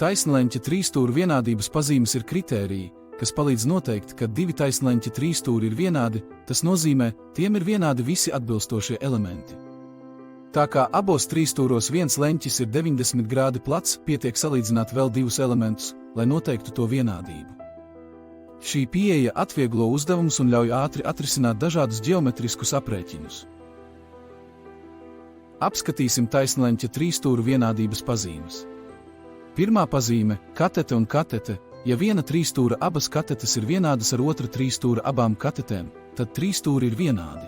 Taisnleņķa trīsstūra vienādības pazīmes ir kritēriji, kas palīdz noteikt, ka divi taisnleņķa trīsstūri ir vienādi, tas nozīmē, tiem ir vienādi visi atbilstošie elementi. Tā kā abos trīsstūros viens leņķis ir 90 grādi plats, pietiek salīdzināt vēl divus elementus, lai noteiktu to vienādību. Šī pieeja atvieglo uzdevumus un ļauj ātri atrisināt dažādus ģeometriskus aprēķinus. Apskatīsim taisnleņķa trīsstūru vienādības pazīmes. Pirmā pazīme – katete un katete. Ja viena trīsstūra abas katetes ir vienādas ar otra trīsstūra abām katetēm, tad trīsstūri ir vienādi.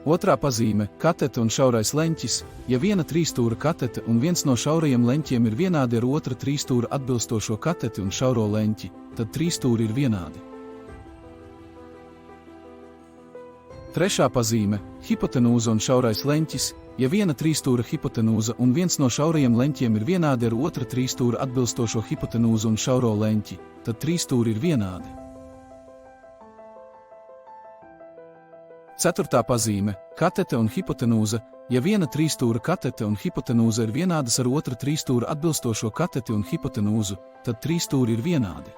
Otrā pazīme – katete un šaurais leņķis. Ja viena trīsstūra katete un viens no šaurajiem leņķiem ir vienādi ar otra trīsstūra atbilstošo kateti un šauro leņķi, tad trīsstūri ir vienādi. Trešā pazīme – hipotenūza un šaurais leņķis. Ja viena trīsstūra hipotenūza un viens no šaurajiem leņķiem ir vienādi ar otra trīsstūra atbilstošo hipotenūzu un šauro leņķi, tad trīsstūri ir vienādi. Ceturtā pazīme – katete un hipotenūza. Ja viena trīsstūra katete un hipotenūza ir vienādas ar otra trīsstūra atbilstošo kateti un hipotenūzu, tad trīsstūri ir vienādi.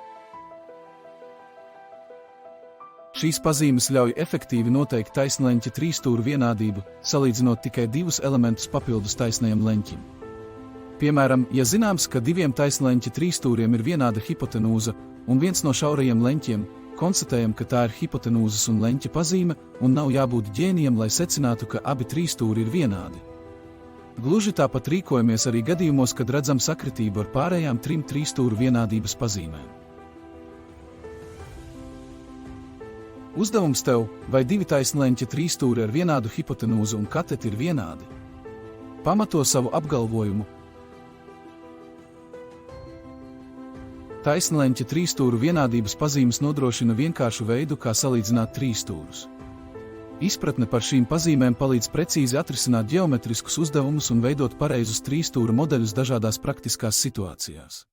Šīs pazīmes ļauj efektīvi noteikt taisnleņķa trīsstūru vienādību, salīdzinot tikai divus elementus papildus taisnajam leņķim. Piemēram, ja zināms, ka diviem taisnleņķa trīsstūriem ir vienāda hipotenūza un viens no šaurajiem leņķiem, konstatējam, ka tā ir hipotenūzas un leņķa pazīme un nav jābūt ģēnijam, lai secinātu, ka abi trīsstūri ir vienādi. Gluži tāpat rīkojamies arī gadījumos, kad redzam sakritību ar pārējām trim trīsstūru vienādības pazīmēm. Uzdevums tev, vai divi taisnleņķa trīsstūri ar vienādu hipotenūzu un kateti ir vienādi? Pamato savu apgalvojumu. Taisnleņķa trīsstūru vienādības pazīmes nodrošina vienkāršu veidu, kā salīdzināt trīsstūrus. Izpratne par šīm pazīmēm palīdz precīzi atrisināt ģeometriskus uzdevumus un veidot pareizus trīsstūra modeļus dažādās praktiskās situācijās.